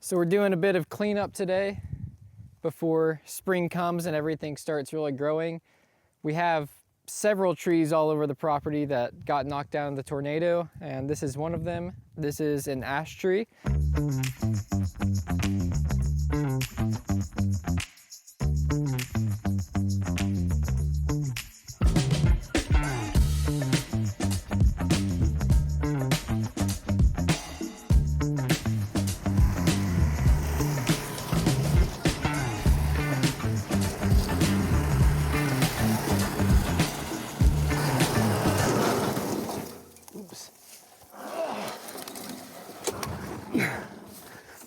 So we're doing a bit of cleanup today before spring comes and everything starts really growing. We have several trees all over the property that got knocked down in the tornado, and this is one of them. This is an ash tree.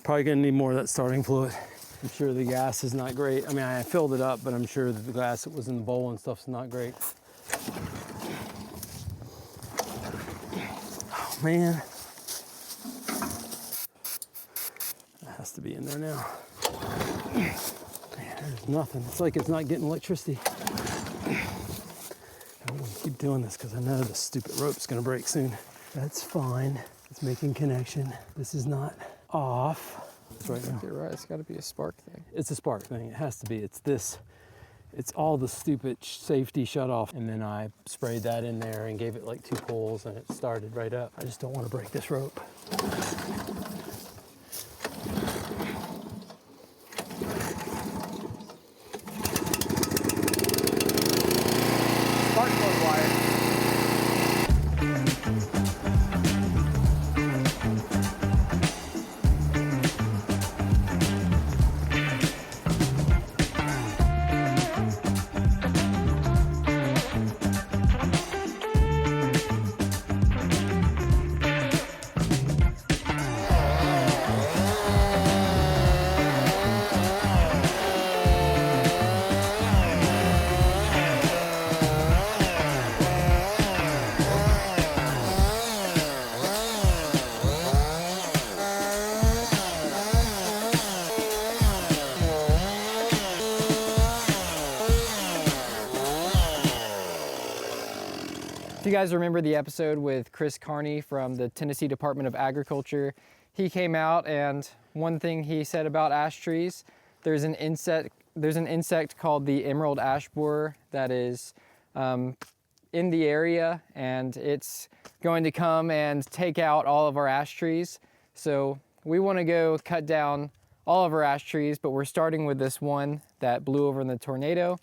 Probably gonna need more of that starting fluid. I'm sure the gas is not great. I mean, I filled it up, but I'm sure that the gas that was in the bowl and stuff's not great. Oh man. That has to be in there now. Man, there's nothing. It's like it's not getting electricity. I'm gonna keep doing this because I know the stupid rope's gonna break soon. That's fine. It's making connection. This is not off. It's right now. You're right, it's gotta be a spark thing. It's a spark thing, it has to be. It's this, it's all the stupid safety shut off. And then I sprayed that in there and gave it like 2 pulls and it started right up. I just don't want to break this rope. Spark plug wire. If you guys remember the episode with Chris Carney from the Tennessee Department of Agriculture, he came out and one thing he said about ash trees, there's an insect called the emerald ash borer that is in the area, and it's going to come and take out all of our ash trees. So we want to go cut down all of our ash trees, but we're starting with this one that blew over in the tornado.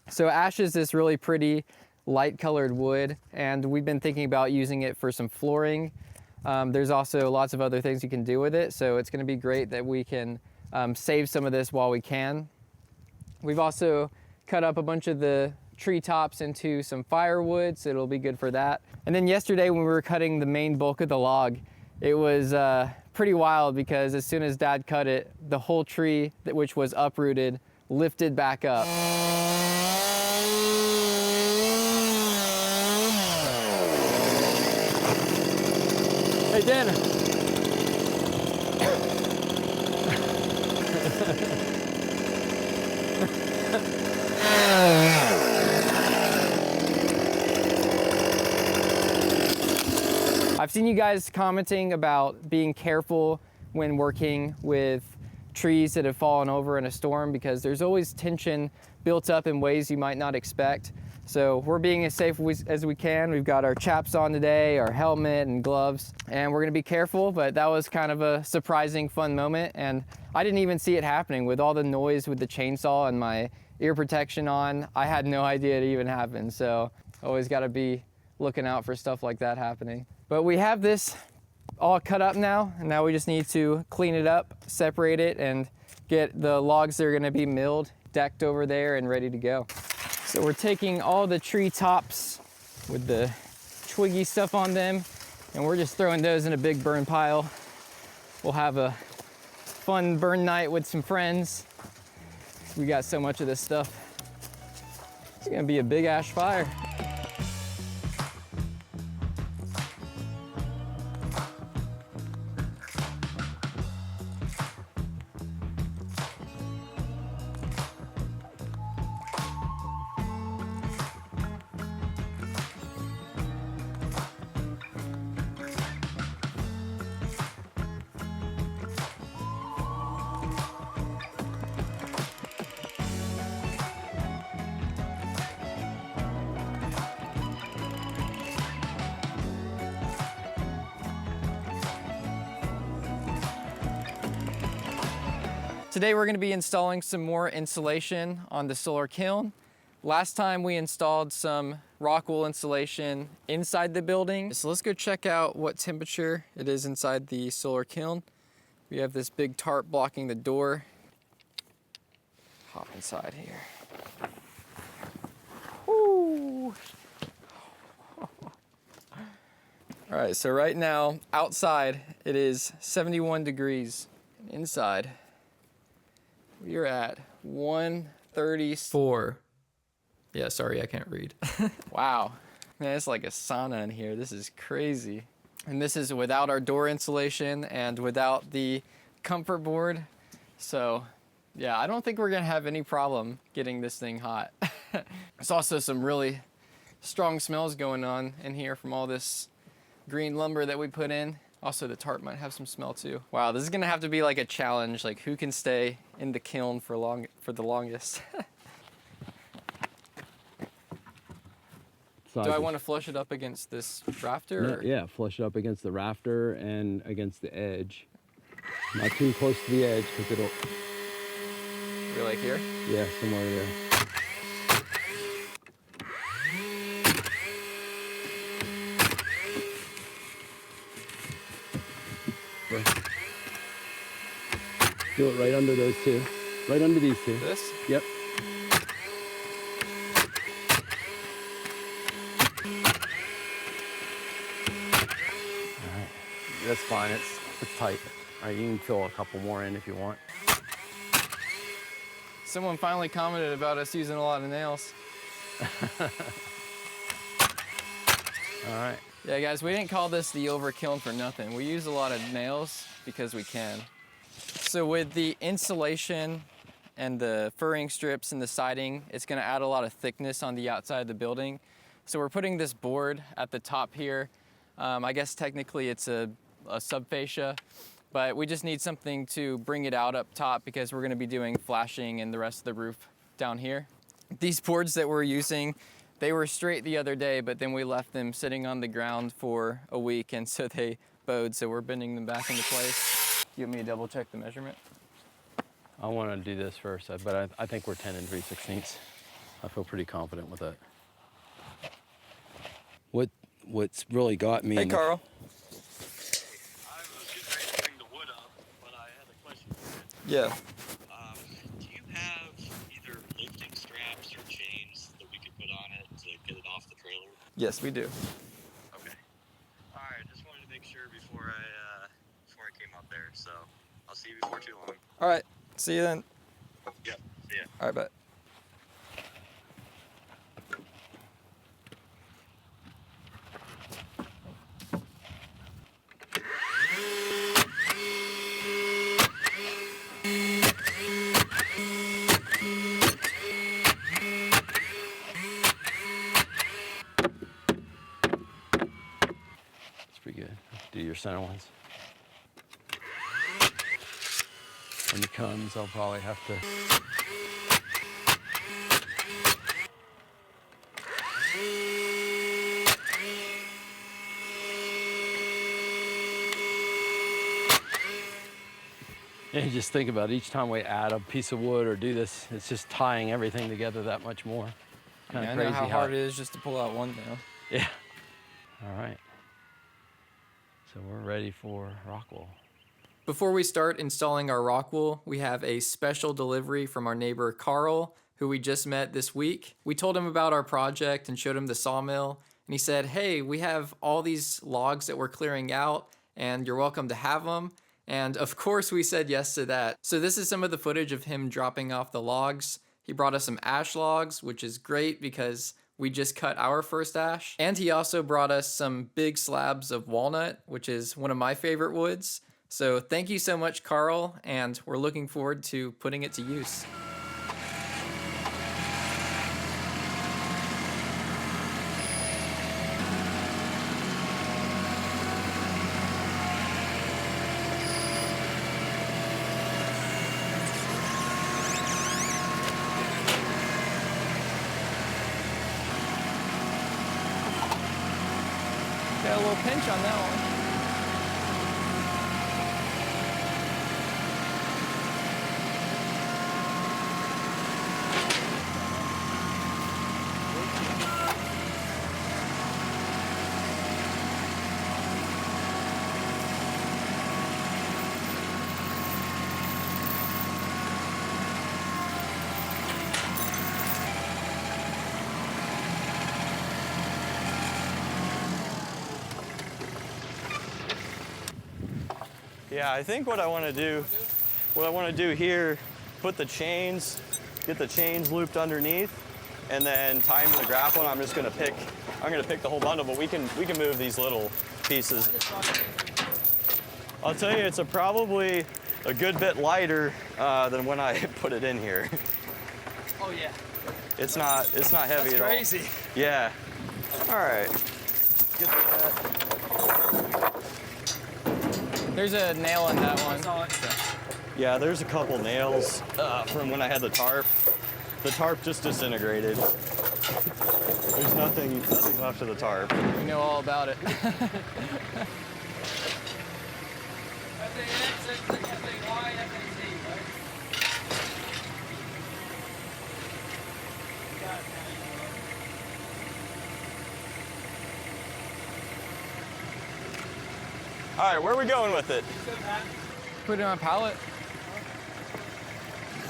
So ash is this really pretty light colored wood, and we've been thinking about using it for some flooring. There's also lots of other things you can do with it, so it's going to be great that we can save some of this while we can. We've also cut up a bunch of the tree tops into some firewood, so it'll be good for that. And then yesterday when we were cutting the main bulk of the log, it was pretty wild because as soon as Dad cut it, the whole tree, which was uprooted, lifted back up. Hey, Dana. I've seen you guys commenting about being careful when working with trees that have fallen over in a storm because there's always tension built up in ways you might not expect. So we're being as safe as we can. We've got our chaps on today, our helmet and gloves, and we're gonna be careful, but that was kind of a surprising, fun moment. And I didn't even see it happening with all the noise with the chainsaw and my ear protection on. I had no idea it even happened. So always gotta be looking out for stuff like that happening. But we have this all cut up now, and now we just need to clean it up, separate it, and get the logs that are gonna be milled, decked over there and ready to go. So we're taking all the tree tops with the twiggy stuff on them, and we're just throwing those in a big burn pile. We'll have a fun burn night with some friends. We got so much of this stuff. It's gonna be a big ash fire. Today we're going to be installing some more insulation on the solar kiln. Last time we installed some Rockwool insulation inside the building. So let's go check out what temperature it is inside the solar kiln. We have this big tarp blocking the door. Hop inside here. Woo. All right, so right now outside it is 71 degrees. Inside we are at 134. Yeah, sorry, I can't read. Wow, man, it's like a sauna in here. This is crazy. And this is without our door insulation and without the Comfortboard. So yeah, I don't think we're gonna have any problem getting this thing hot. There's also some really strong smells going on in here from all this green lumber that we put in. Also, the tarp might have some smell too. Wow, this is gonna have to be like a challenge, like who can stay in the kiln for the longest. Do I want to flush it up against this rafter? No, yeah, flush it up against the rafter and against the edge. Not too close to the edge because it'll... You're like here? Yeah, somewhere there. Okay. Do it right under those two. Right under these two. This? Yep. That's fine, it's tight. All right, you can fill a couple more in if you want. Someone finally commented about us using a lot of nails. All right. Yeah, guys, we didn't call this the overkill for nothing. We use a lot of nails because we can. So with the insulation and the furring strips and the siding, it's gonna add a lot of thickness on the outside of the building. So we're putting this board at the top here. I guess technically it's a subfascia, but we just need something to bring it out up top because we're gonna be doing flashing and the rest of the roof down here. These boards that we're using, they were straight the other day, but then we left them sitting on the ground for a week, and so they bowed, so we're bending them back into place. You want me to double check the measurement? I want to do this first, but I think we're 10 3/16. I feel pretty confident with that. What's really got me... Hey, Carl. I was getting ready to bring the wood up, but I had a question. Yeah. Do you have either lifting straps or chains that we could put on it to get it off the trailer? Yes, we do. Okay. All right. Just wanted to make sure before I came up there. So I'll see you before too long. All right. See you then. Yep. See ya. All right, bye. Pretty good. Do your center ones. When it comes, I'll probably have to... And you just think about it, each time we add a piece of wood or do this, it's just tying everything together that much more. Kind of I crazy know how hard it is just to pull out one nail. Yeah. All right. So we're ready for Rockwool. Before we start installing our Rockwool, we have a special delivery from our neighbor Carl, who we just met this week. We told him about our project and showed him the sawmill, and he said, hey, we have all these logs that we're clearing out, and you're welcome to have them. And of course we said yes to that. So this is some of the footage of him dropping off the logs. He brought us some ash logs, which is great because we just cut our first ash. And he also brought us some big slabs of walnut, which is one of my favorite woods. So thank you so much, Carl, and we're looking forward to putting it to use. Got a little pinch on that one. Yeah, I think what I want to do here, put the chains, get the chains looped underneath, and then tie them to the grapple. And I'm gonna pick the whole bundle, but we can move these little pieces. I'll tell you, it's probably a good bit lighter than when I put it in here. Oh yeah. It's not heavy at all. That's crazy. Yeah. All right. Get that. There's a nail in that one. Yeah, there's a couple nails from when I had the tarp. The tarp just disintegrated. There's nothing left of the tarp. We know all about it. All right, where are we going with it? Put it on a pallet.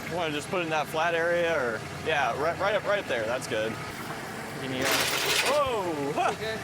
You want to just put it in that flat area, or yeah, right up there. That's good. Can you? Whoa! Huh. Okay.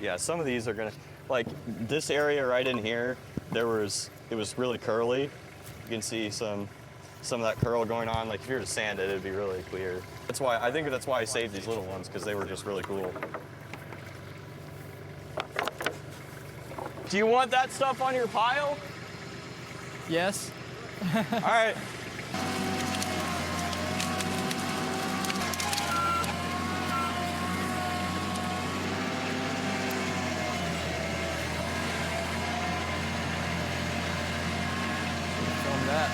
Yeah, some of these are gonna, like this area right in here, it was really curly. You can see some of that curl going on. Like if you were to sand it, it'd be really clear. I think that's why I saved these little ones, because they were just really cool. Do you want that stuff on your pile? Yes. All right. Film that.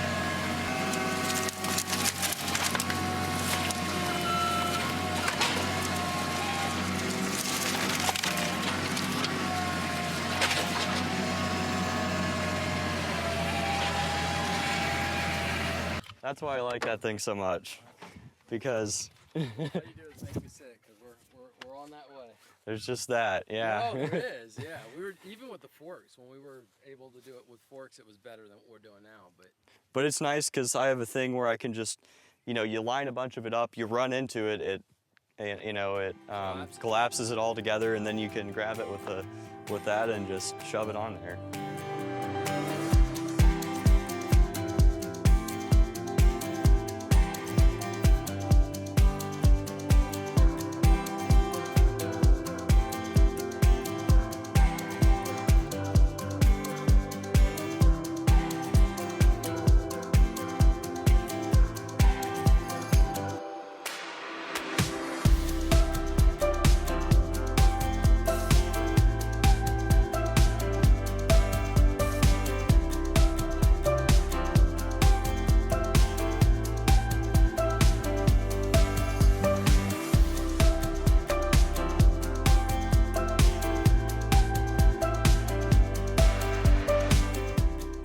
That's why I like that thing so much, because All you do is make me sick, because we're on that way. there's just that, yeah. Oh, there is, yeah. We were even with the forks. When we were able to do it with forks, it was better than what we're doing now. But it's nice because I have a thing where I can just, you line a bunch of it up, you run into it, it collapses it all together, and then you can grab it with that and just shove it on there.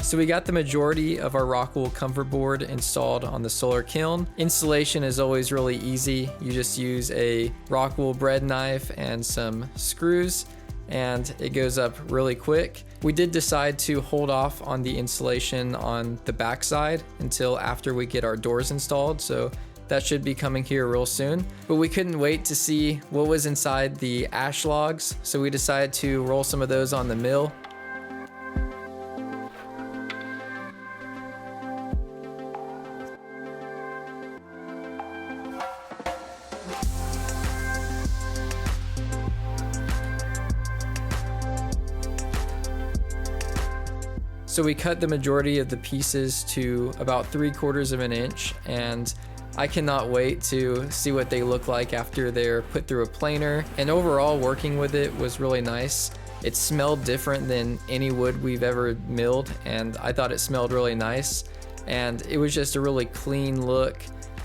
So we got the majority of our Rockwool Comfortboard installed on the solar kiln. Installation is always really easy. You just use a Rockwool bread knife and some screws, and it goes up really quick. We did decide to hold off on the installation on the backside until after we get our doors installed. So That should be coming here real soon. But we couldn't wait to see what was inside the ash logs, so we decided to roll some of those on the mill. So we cut the majority of the pieces to about 3/4 of an inch, and I cannot wait to see what they look like after they're put through a planer. And overall, working with it was really nice. It smelled different than any wood we've ever milled, and I thought it smelled really nice. And it was just a really clean look,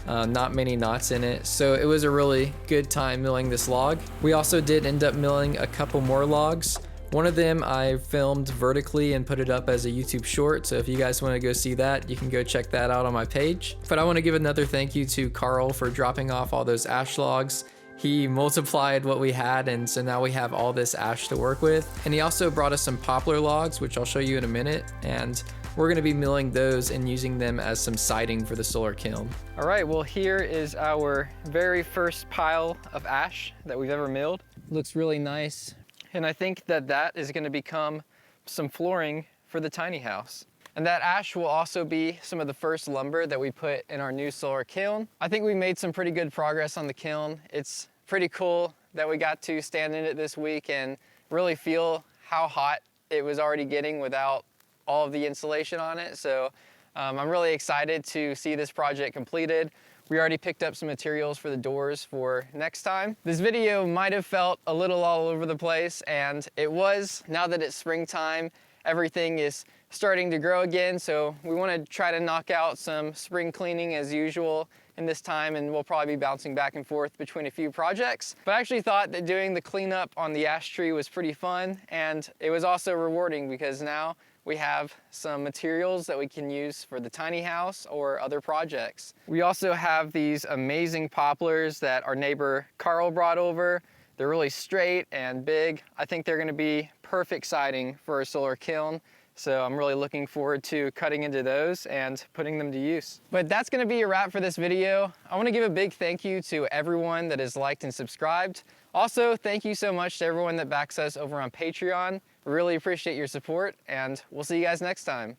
not many knots in it. So it was a really good time milling this log. We also did end up milling a couple more logs. One of them I filmed vertically and put it up as a YouTube short, so if you guys want to go see that, you can go check that out on my page. But I want to give another thank you to Carl for dropping off all those ash logs. He multiplied what we had, and so now we have all this ash to work with. And he also brought us some poplar logs, which I'll show you in a minute, and we're going to be milling those and using them as some siding for the solar kiln. All right, well, here is our very first pile of ash that we've ever milled. Looks really nice. And I think that that is going to become some flooring for the tiny house. And that ash will also be some of the first lumber that we put in our new solar kiln. I think we made some pretty good progress on the kiln. It's pretty cool that we got to stand in it this week and really feel how hot it was already getting without all of the insulation on it. So I'm really excited to see this project completed. We already picked up some materials for the doors for next time. This video might have felt a little all over the place, and it was. Now that it's springtime, everything is starting to grow again, so we want to try to knock out some spring cleaning as usual in this time, and we'll probably be bouncing back and forth between a few projects. But I actually thought that doing the cleanup on the ash tree was pretty fun, and it was also rewarding because now we have some materials that we can use for the tiny house or other projects. We also have these amazing poplars that our neighbor Carl brought over. They're really straight and big. I think they're gonna be perfect siding for a solar kiln. So I'm really looking forward to cutting into those and putting them to use. But that's gonna be a wrap for this video. I wanna give a big thank you to everyone that has liked and subscribed. Also, thank you so much to everyone that backs us over on Patreon. We really appreciate your support, and we'll see you guys next time.